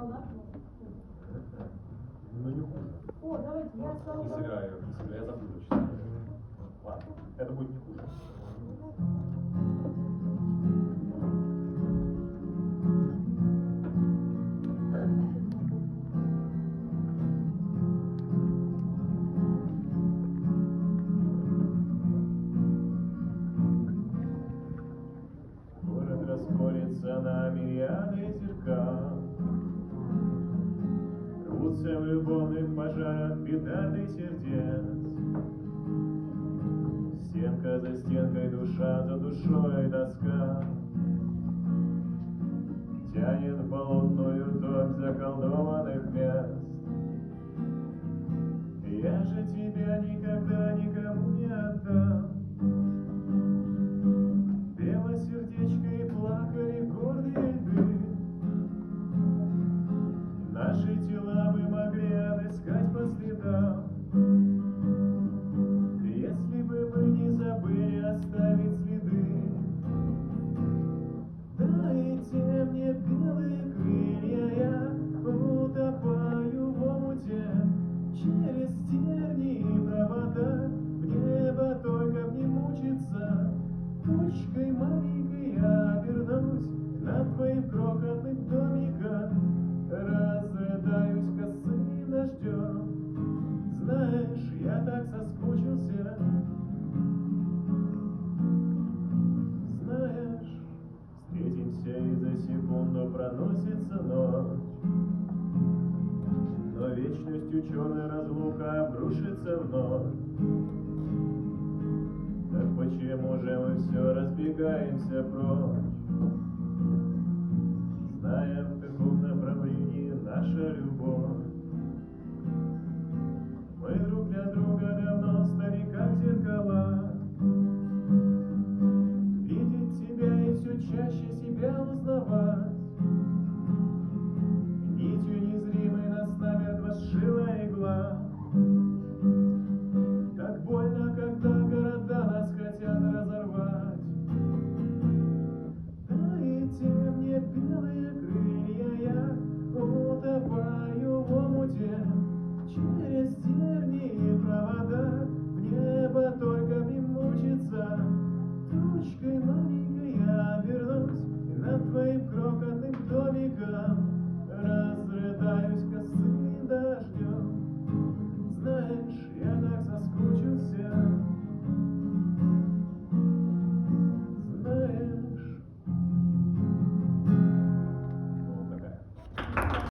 солдат. Ну не хуже. О, давайте, я стала... Не сыграю, я забуду честно. Ладно, это будет не хуже. Город расходится на мириады зеркал, рвутся в любовных пожарах петарды сердец. Стенка за стенкой, душа за душой тоска тянет болотную топь заколдованных мест. Я же тебя никогда никому не отдам. Пела сердечко и плакали гордые льды. Наши тела мы могли отыскать по следам, если бы мы не забыли оставить следы. Дайте мне белые крылья, я утопаю в омуте. Через тернии и провода в небо только б не мучиться. Точкой маленькой я вернусь над твоим крохотным домиком. Разрыдаюсь косым дождем. Знаешь, я так соскучился. Знаешь, встретимся и за секунду проносится ночь, но вечностью черная разлука обрушится вновь. Так почему же мы все разбегаемся прочь, зная, в каком направлении наша любовь? Мы друг для друга давно стали как зеркала. Видеть тебя и все чаще себя узнавать. Нитью незримой нас намертво сшила игла. Так больно, когда города нас хотят разорвать. Дайте мне белые крылья, я утопаю в омуте. Через тернии и провода в небо только не мучиться. Тучкой маленькой я обернусь над твоим крохотным домиком.